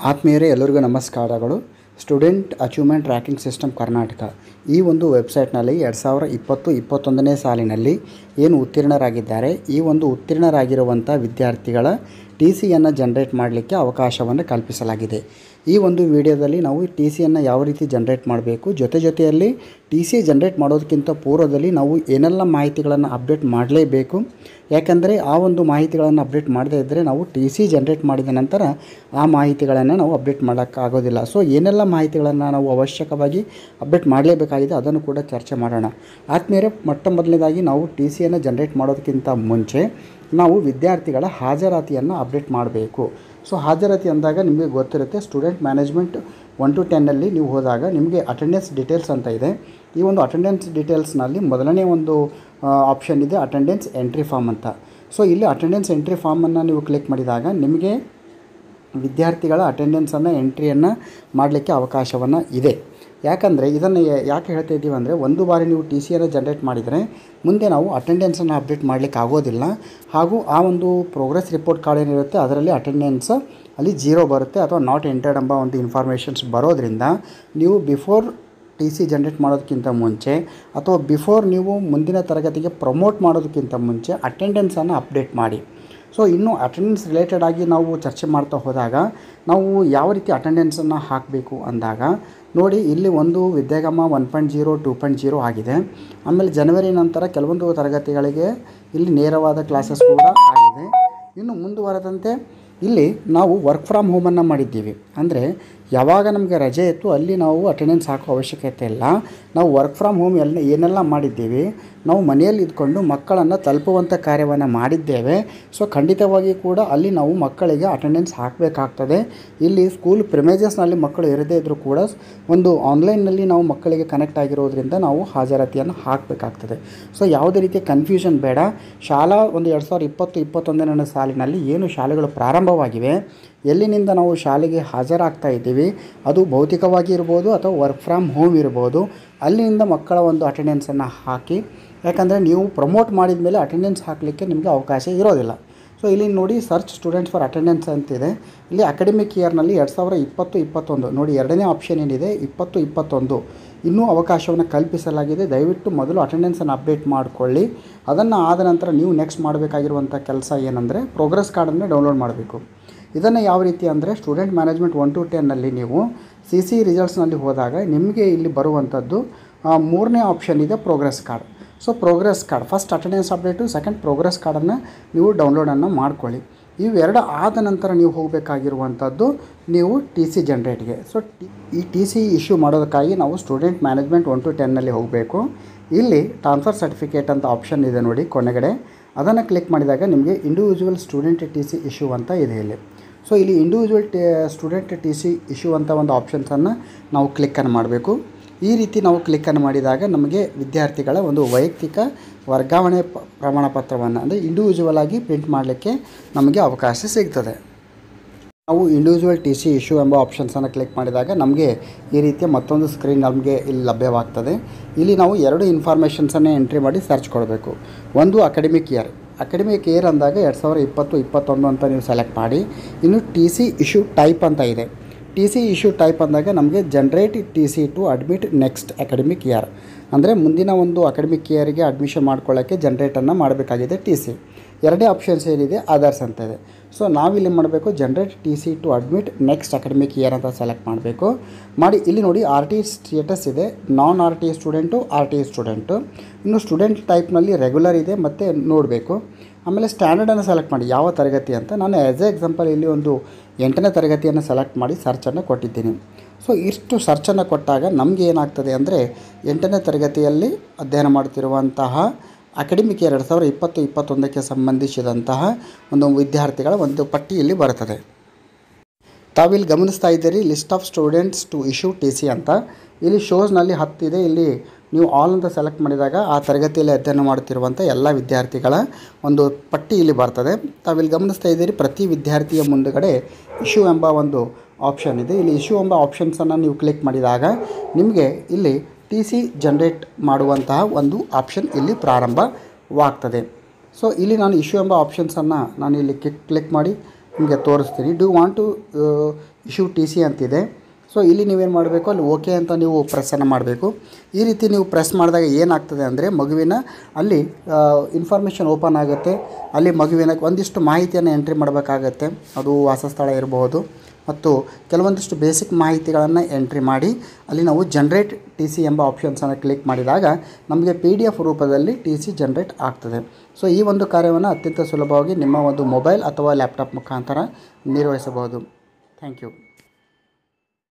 ಆತ್ಮೀಯರೇ ಎಲ್ಲರಿಗೂ ನಮಸ್ಕಾರಗಳು. Student achievement tracking system Karnataka ಈ ಒಂದು ವೆಬ್ಸೈಟ್ನಲ್ಲಿ 2020-21ನೇ ಸಾಲಿನಲ್ಲಿ ಏನು ಉತ್ತೀರ್ಣರಾಗಿದ್ದಾರೆ, ಈ ಒಂದು ಉತ್ತೀರ್ಣರಾಗಿರುವಂಥ ವಿದ್ಯಾರ್ಥಿಗಳ ಟಿ ಸಿಯನ್ನು ಜನ್ರೇಟ್ ಮಾಡಲಿಕ್ಕೆ ಅವಕಾಶವನ್ನು ಕಲ್ಪಿಸಲಾಗಿದೆ. ಈ ಒಂದು ವಿಡಿಯೋದಲ್ಲಿ ನಾವು ಟಿ ಸಿಯನ್ನು ಯಾವ ರೀತಿ ಜನ್ರೇಟ್ ಮಾಡಬೇಕು, ಜೊತೆಯಲ್ಲಿ ಟಿ ಸಿ ಜನ್ರೇಟ್ ಮಾಡೋದಕ್ಕಿಂತ ಪೂರ್ವದಲ್ಲಿ ನಾವು ಏನೆಲ್ಲ ಮಾಹಿತಿಗಳನ್ನು ಅಪ್ಡೇಟ್ ಮಾಡಲೇಬೇಕು. ಯಾಕೆಂದರೆ ಆ ಒಂದು ಮಾಹಿತಿಗಳನ್ನು ಅಪ್ಡೇಟ್ ಮಾಡದೇ ಇದ್ದರೆ ನಾವು ಟಿ ಸಿ ಜನ್ರೇಟ್ ಮಾಡಿದ ನಂತರ ಆ ಮಾಹಿತಿಗಳನ್ನು ನಾವು ಅಪ್ಡೇಟ್ ಮಾಡೋಕ್ಕಾಗೋದಿಲ್ಲ. ಸೊ ಏನೆಲ್ಲ ಮಾಹಿತಿಗಳನ್ನು ನಾವು ಅವಶ್ಯಕವಾಗಿ ಅಪ್ಡೇಟ್ ಮಾಡಲೇಬೇಕಾಗಿದೆ ಅದನ್ನು ಕೂಡ ಚರ್ಚೆ ಮಾಡೋಣ. ಆದ್ಮೇಲೆ ಮೊದಲನೇದಾಗಿ ನಾವು ಟಿ ಸಿಯನ್ನು ಜನ್ರೇಟ್ ಮಾಡೋದಕ್ಕಿಂತ ಮುಂಚೆ ನಾವು ವಿದ್ಯಾರ್ಥಿಗಳ ಹಾಜರಾತಿಯನ್ನು ಅಪ್ಡೇಟ್ ಮಾಡಬೇಕು. ಸೊ ಹಾಜರಾತಿ ಅಂದಾಗ ನಿಮಗೆ ಗೊತ್ತಿರುತ್ತೆ, ಸ್ಟೂಡೆಂಟ್ ಮ್ಯಾನೇಜ್ಮೆಂಟ್ 1 to 10ನಲ್ಲಿ ನೀವು ಹೋದಾಗ ನಿಮಗೆ ಅಟೆಂಡೆನ್ಸ್ ಡೀಟೇಲ್ಸ್ ಅಂತ ಇದೆ. ಈ ಒಂದು ಅಟೆಂಡೆನ್ಸ್ ಡೀಟೇಲ್ಸ್ನಲ್ಲಿ ಮೊದಲನೇ ಒಂದು ಆಪ್ಷನ್ ಇದೆ ಅಟೆಂಡೆನ್ಸ್ ಎಂಟ್ರಿ ಫಾರ್ಮ್ ಅಂತ. ಸೊ ಇಲ್ಲಿ ಅಟೆಂಡೆನ್ಸ್ ಎಂಟ್ರಿ ಫಾರ್ಮನ್ನು ನೀವು ಕ್ಲಿಕ್ ಮಾಡಿದಾಗ ನಿಮಗೆ ವಿದ್ಯಾರ್ಥಿಗಳ ಅಟೆಂಡೆನ್ಸನ್ನು ಎಂಟ್ರಿಯನ್ನು ಮಾಡಲಿಕ್ಕೆ ಅವಕಾಶವನ್ನು ಇದೆ. ಯಾಕಂದರೆ ಇದನ್ನು ಯಾಕೆ ಹೇಳ್ತಾ ಇದ್ದೀವಿ ಅಂದರೆ, ಒಂದು ಬಾರಿ ನೀವು ಟಿ ಸಿಯನ್ನು ಜನ್ರೇಟ್ ಮಾಡಿದರೆ ಮುಂದೆ ನಾವು ಅಟೆಂಡೆನ್ಸನ್ನು ಅಪ್ಡೇಟ್ ಮಾಡಲಿಕ್ಕೆ ಆಗೋದಿಲ್ಲ. ಹಾಗೂ ಆ ಒಂದು ಪ್ರೋಗ್ರೆಸ್ ರಿಪೋರ್ಟ್ ಕಾರ್ಡ್ ಏನಿರುತ್ತೆ ಅದರಲ್ಲಿ ಅಟೆಂಡೆನ್ಸ್ ಅಲ್ಲಿ 0 ಬರುತ್ತೆ ಅಥವಾ ನಾಟ್ ಎಂಟರ್ಡ್ ಎಂಬ ಒಂದು ಇನ್ಫಾರ್ಮೇಷನ್ಸ್ ಬರೋದರಿಂದ ನೀವು ಬಿಫೋರ್ ಟಿ ಸಿ ಜನ್ರೇಟ್ ಮಾಡೋದಕ್ಕಿಂತ ಮುಂಚೆ ಅಥವಾ ಬಿಫೋರ್ ನೀವು ಮುಂದಿನ ತರಗತಿಗೆ ಪ್ರಮೋಟ್ ಮಾಡೋದಕ್ಕಿಂತ ಮುಂಚೆ ಅಟೆಂಡೆನ್ಸನ್ನು ಅಪ್ಡೇಟ್ ಮಾಡಿ. ಸೊ ಇನ್ನು ಅಟೆಂಡೆನ್ಸ್ ರಿಲೇಟೆಡ್ ಆಗಿ ನಾವು ಚರ್ಚೆ ಮಾಡ್ತಾ ಹೋದಾಗ ನಾವು ಯಾವ ರೀತಿ ಅಟೆಂಡೆನ್ಸನ್ನು ಹಾಕಬೇಕು ಅಂದಾಗ ನೋಡಿ, ಇಲ್ಲಿ ಒಂದು ವಿದ್ಯಾಗಮ 1.0 2.0 ಆಗಿದೆ. ಆಮೇಲೆ ಜನವರಿ ನಂತರ ಕೆಲವೊಂದು ತರಗತಿಗಳಿಗೆ ಇಲ್ಲಿ ನೇರವಾದ ಕ್ಲಾಸಸ್ ಕೂಡ ಆಗಿದೆ. ಇನ್ನು ಮುಂದುವರೆದಂತೆ ಇಲ್ಲಿ ನಾವು ವರ್ಕ್ ಫ್ರಮ್ ಹೋಮನ್ನು ಮಾಡಿದ್ದೀವಿ. ಅಂದರೆ ಯಾವಾಗ ನಮಗೆ ರಜೆ ಇತ್ತು ಅಲ್ಲಿ ನಾವು ಅಟೆಂಡೆನ್ಸ್ ಹಾಕೋ ಅವಶ್ಯಕತೆ ಇಲ್ಲ. ನಾವು ವರ್ಕ್ ಫ್ರಮ್ ಹೋಮ್ ಏನೆಲ್ಲ ಮಾಡಿದ್ದೀವಿ, ನಾವು ಮನೆಯಲ್ಲಿ ಇದ್ಕೊಂಡು ಮಕ್ಕಳನ್ನು ತಲುಪುವಂಥ ಕಾರ್ಯವನ್ನು ಮಾಡಿದ್ದೇವೆ. ಸೊ ಖಂಡಿತವಾಗಿ ಕೂಡ ಅಲ್ಲಿ ನಾವು ಮಕ್ಕಳಿಗೆ ಅಟೆಂಡೆನ್ಸ್ ಹಾಕಬೇಕಾಗ್ತದೆ. ಇಲ್ಲಿ ಸ್ಕೂಲ್ ಪ್ರಿಮೇಜಸ್ನಲ್ಲಿ ಮಕ್ಕಳು ಇರದೇ ಇದ್ದರೂ ಕೂಡ ಒಂದು ಆನ್ಲೈನ್ನಲ್ಲಿ ನಾವು ಮಕ್ಕಳಿಗೆ ಕನೆಕ್ಟ್ ಆಗಿರೋದ್ರಿಂದ ನಾವು ಹಾಜರಾತಿಯನ್ನು ಹಾಕಬೇಕಾಗ್ತದೆ. ಸೊ ಯಾವುದೇ ರೀತಿಯ ಕನ್ಫ್ಯೂಷನ್ ಬೇಡ. ಶಾಲಾ ಒಂದು 2020-21ನೇ ಸಾಲಿನಲ್ಲಿ ಏನು ಶಾಲೆಗಳು ಪ್ರಾರಂಭವಾಗಿವೆ, ಎಲ್ಲಿನಿಂದ ನಾವು ಶಾಲೆಗೆ ಹಾಜರಾಗ್ತಾ ಇದ್ದೀವಿ, ಅದು ಭೌತಿಕವಾಗಿ ಇರ್ಬೋದು ಅಥವಾ ವರ್ಕ್ ಫ್ರಮ್ ಹೋಮ್ ಇರ್ಬೋದು, ಅಲ್ಲಿಂದ ಮಕ್ಕಳ ಒಂದು ಅಟೆಂಡೆನ್ಸನ್ನು ಹಾಕಿ. ಯಾಕಂದರೆ ನೀವು ಪ್ರಮೋಟ್ ಮಾಡಿದ ಮೇಲೆ ಅಟೆಂಡೆನ್ಸ್ ಹಾಕಲಿಕ್ಕೆ ನಿಮಗೆ ಅವಕಾಶ ಇರೋದಿಲ್ಲ. ಸೊ ಇಲ್ಲಿ ನೋಡಿ, ಸರ್ಚ್ ಸ್ಟೂಡೆಂಟ್ಸ್ ಫಾರ್ ಅಟೆಂಡೆನ್ಸ್ ಅಂತಿದೆ. ಇಲ್ಲಿ ಅಕಾಡೆಮಿಕ್ ಇಯರ್ನಲ್ಲಿ 2020-21 ನೋಡಿ, ಎರಡನೇ ಆಪ್ಷನ್ ಏನಿದೆ 20-21 ಇನ್ನೂ ಅವಕಾಶವನ್ನು ಕಲ್ಪಿಸಲಾಗಿದೆ. ದಯವಿಟ್ಟು ಮೊದಲು ಅಟೆಂಡೆನ್ಸನ್ನು ಅಪ್ಡೇಟ್ ಮಾಡಿಕೊಳ್ಳಿ. ಅದನ್ನು ಆದ ನಂತರ ನೀವು ನೆಕ್ಸ್ಟ್ ಮಾಡಬೇಕಾಗಿರುವಂಥ ಕೆಲಸ ಏನಂದರೆ ಪ್ರೋಗ್ರೆಸ್ ಕಾರ್ಡನ್ನು ಡೌನ್ಲೋಡ್ ಮಾಡಬೇಕು. ಇದನ್ನು ಯಾವ ರೀತಿ ಅಂದರೆ, ಸ್ಟೂಡೆಂಟ್ ಮ್ಯಾನೇಜ್ಮೆಂಟ್ 1 to 10ನಲ್ಲಿ ನೀವು CC ರಿಸಲ್ಟ್ಸ್ನಲ್ಲಿ ಹೋದಾಗ ನಿಮಗೆ ಇಲ್ಲಿ ಬರುವಂಥದ್ದು 3ನೇ ಆಪ್ಷನ್ ಇದೆ progress card. So progress card first attendance update, second progress ಕಾರ್ಡನ್ನು ನೀವು ಡೌನ್ಲೋಡನ್ನು ಮಾಡ್ಕೊಳ್ಳಿ. ಇವೆರಡು ಆದ ನಂತರ ನೀವು ಹೋಗಬೇಕಾಗಿರುವಂಥದ್ದು ನೀವು ಟಿ ಸಿ ಜನ್ರೇಟ್ಗೆ. ಸೊ ಈ ಟಿ ಸಿ ಇಶ್ಯೂ ಮಾಡೋದಕ್ಕಾಗಿ ನಾವು ಸ್ಟೂಡೆಂಟ್ ಮ್ಯಾನೇಜ್ಮೆಂಟ್ 1 to 10ನಲ್ಲಿ ಹೋಗಬೇಕು. ಇಲ್ಲಿ ಟ್ರಾನ್ಸ್ಫರ್ ಸರ್ಟಿಫಿಕೇಟ್ ಅಂತ ಆಪ್ಷನ್ ಇದೆ ನೋಡಿ ಕೊನೆಗಡೆ, ಅದನ್ನು ಕ್ಲಿಕ್ ಮಾಡಿದಾಗ ನಿಮಗೆ individual student T C issue ಅಂತ ಇದೆ ಇಲ್ಲಿ. ಸೊ ಇಲ್ಲಿ individual student T C issue ಅಂತ ಒಂದು ಆಪ್ಷನ್ಸನ್ನು ನಾವು ಕ್ಲಿಕ್ಕನ್ನು ಮಾಡಬೇಕು. ಈ ರೀತಿ ನಾವು ಕ್ಲಿಕ್ಕನ್ನು ಮಾಡಿದಾಗ ನಮಗೆ ವಿದ್ಯಾರ್ಥಿಗಳ ಒಂದು ವೈಯಕ್ತಿಕ ವರ್ಗಾವಣೆ ಪ್ರಮಾಣ ಪತ್ರವನ್ನು ಅಂದರೆ ಇಂಡಿವಿಜುವಲ್ ಆಗಿ ಪ್ರಿಂಟ್ ಮಾಡಲಿಕ್ಕೆ ನಮಗೆ ಅವಕಾಶ ಸಿಗ್ತದೆ. ನಾವು ಇಂಡಿವಿಜುವಲ್ ಟಿ ಸಿ ಇಶ್ಯೂ ಎಂಬ ಆಪ್ಷನ್ಸನ್ನು ಕ್ಲಿಕ್ ಮಾಡಿದಾಗ ನಮಗೆ ಈ ರೀತಿಯ ಮತ್ತೊಂದು ಸ್ಕ್ರೀನ್ ನಮಗೆ ಇಲ್ಲಿ ಲಭ್ಯವಾಗ್ತದೆ. ಇಲ್ಲಿ ನಾವು 2 ಇನ್ಫಾರ್ಮೇಷನ್ಸನ್ನೇ ಎಂಟ್ರಿ ಮಾಡಿ ಸರ್ಚ್ ಕೊಡಬೇಕು. ಒಂದು ಅಕಾಡೆಮಿಕ್ ಇಯರ್ ಅಂದಾಗ 2020-21 ಅಂತ ನೀವು ಸೆಲೆಕ್ಟ್ ಮಾಡಿ. ಇನ್ನು ಟಿ ಸಿ ಇಶ್ಯೂ ಟೈಪ್ ಅಂತ ಇದೆ. ಟಿ ಸಿ ಇಶ್ಯೂ ಟೈಪ್ ಅಂದಾಗ ನಮಗೆ generate T C to admit next academic year, ಅಂದರೆ ಮುಂದಿನ ಒಂದು ಅಕಾಡೆಮಿಕ್ ಇಯರಿಗೆ ಅಡ್ಮಿಷನ್ ಮಾಡ್ಕೊಳ್ಳೋಕ್ಕೆ ಜನ್ರೇಟನ್ನು ಮಾಡಬೇಕಾಗಿದೆ ಟಿ ಸಿ. ಎರಡೇ ಆಪ್ಷನ್ಸ್ ಏನಿದೆ ಅದರ್ಸ್ ಅಂತ ಇದೆ. ಸೊ ನಾವಿಲ್ಲಿ ಮಾಡಬೇಕು generate T C to admit next academic year ಅಂತ ಸೆಲೆಕ್ಟ್ ಮಾಡಬೇಕು. ಮಾಡಿ ಇಲ್ಲಿ ನೋಡಿ RT ಸ್ಟೇಟಸ್ ಇದೆ, non RT student, RT student. ಇನ್ನು ಸ್ಟೂಡೆಂಟ್ ಟೈಪ್ನಲ್ಲಿ ರೆಗ್ಯುಲರ್ ಇದೆ ಮತ್ತು ನೋಡಬೇಕು. ಆಮೇಲೆ ಸ್ಟ್ಯಾಂಡರ್ಡನ್ನು ಸೆಲೆಕ್ಟ್ ಮಾಡಿ ಯಾವ ತರಗತಿ ಅಂತ. ನಾನು ಆ್ಯಸ್ ಎ ಎಕ್ಸಾಂಪಲ್ ಇಲ್ಲಿ ಒಂದು 8ನೇ ತರಗತಿಯನ್ನು ಸೆಲೆಕ್ಟ್ ಮಾಡಿ ಸರ್ಚನ್ನು ಕೊಟ್ಟಿದ್ದೀನಿ. ಸೊ ಇಷ್ಟು ಸರ್ಚನ್ನು ಕೊಟ್ಟಾಗ ನಮಗೆ ಏನಾಗ್ತದೆ ಅಂದರೆ 8ನೇ ತರಗತಿಯಲ್ಲಿ ಅಧ್ಯಯನ ಮಾಡ್ತಿರುವಂತಹ ಅಕಾಡೆಮಿಕ್ ಇಯರ್ 2020-21ಕ್ಕೆ ಸಂಬಂಧಿಸಿದಂತಹ ಒಂದು ವಿದ್ಯಾರ್ಥಿಗಳ ಒಂದು ಪಟ್ಟಿಯಲ್ಲಿ ಬರುತ್ತದೆ. ತಾವಿಲ್ಲಿ ಗಮನಿಸ್ತಾ ಇದ್ದೀರಿ list of students to issue T C ಅಂತ. ಇಲ್ಲಿ ಶೋಸ್ನಲ್ಲಿ 10 ಇದೆ. ಇಲ್ಲಿ ನೀವು ಆಲ್ ಅಂತ ಸೆಲೆಕ್ಟ್ ಮಾಡಿದಾಗ ಆ ತರಗತಿಯಲ್ಲಿ ಅಧ್ಯಯನ ಮಾಡುತ್ತಿರುವಂಥ ಎಲ್ಲ ವಿದ್ಯಾರ್ಥಿಗಳ ಒಂದು ಪಟ್ಟಿ ಇಲ್ಲಿ ಬರ್ತದೆ. ತಾವಿಲ್ಲಿ ಗಮನಿಸ್ತಾ ಇದ್ದೀರಿ ಪ್ರತಿ ವಿದ್ಯಾರ್ಥಿಯ ಮುಂದುಗಡೆ ಇಶ್ಯೂ ಎಂಬ ಒಂದು ಆಪ್ಷನ್ ಇದೆ. ಇಲ್ಲಿ ಇಶ್ಯೂ ಎಂಬ ಆಪ್ಷನ್ಸನ್ನು ನೀವು ಕ್ಲಿಕ್ ಮಾಡಿದಾಗ ನಿಮಗೆ ಇಲ್ಲಿ ಟಿ ಸಿ ಜನ್ರೇಟ್ ಮಾಡುವಂತಹ ಒಂದು ಆಪ್ಷನ್ ಇಲ್ಲಿ ಪ್ರಾರಂಭವಾಗ್ತದೆ. ಸೊ ಇಲ್ಲಿ ನಾನು ಇಶ್ಯೂ ಎಂಬ ಆಪ್ಷನ್ಸನ್ನು ನಾನು ಇಲ್ಲಿ ಕ್ಲಿಕ್ ಮಾಡಿ ನಿಮಗೆ ತೋರಿಸ್ತೀನಿ. Do want to issue T C ಅಂತಿದೆ. ಸೊ ಇಲ್ಲಿ ನೀವೇನು ಮಾಡಬೇಕು, ಅಲ್ಲಿ ಓಕೆ ಅಂತ ನೀವು ಪ್ರೆಸ್ಸನ್ನು ಮಾಡಬೇಕು. ಈ ರೀತಿ ನೀವು ಪ್ರೆಸ್ ಮಾಡಿದಾಗ ಏನಾಗ್ತದೆ ಅಂದರೆ ಮಗುವಿನ ಅಲ್ಲಿ ಇನ್ಫಾರ್ಮೇಷನ್ ಓಪನ್ ಆಗುತ್ತೆ. ಅಲ್ಲಿ ಮಗುವಿನ ಒಂದಿಷ್ಟು ಮಾಹಿತಿಯನ್ನು ಎಂಟ್ರಿ ಮಾಡಬೇಕಾಗತ್ತೆ. ಅದು ವಾಸಸ್ಥಳ ಇರಬಹುದು ಮತ್ತು ಕೆಲವೊಂದಿಷ್ಟು ಬೇಸಿಕ್ ಮಾಹಿತಿಗಳನ್ನು ಎಂಟ್ರಿ ಮಾಡಿ ಅಲ್ಲಿ ನಾವು ಜನ್ರೇಟ್ ಟಿ ಸಿ ಎಂಬ ಆಪ್ಷನ್ಸನ್ನು ಕ್ಲಿಕ್ ಮಾಡಿದಾಗ ನಮಗೆ PDF ರೂಪದಲ್ಲಿ ಟಿ ಸಿ ಜನ್ರೇಟ್ ಆಗ್ತದೆ. ಸೊ ಈ ಒಂದು ಕಾರ್ಯವನ್ನು ಅತ್ಯಂತ ಸುಲಭವಾಗಿ ನಿಮ್ಮ ಒಂದು ಮೊಬೈಲ್ ಅಥವಾ ಲ್ಯಾಪ್ಟಾಪ್ ಮುಖಾಂತರ ನಿರ್ವಹಿಸಬಹುದು. Thank you.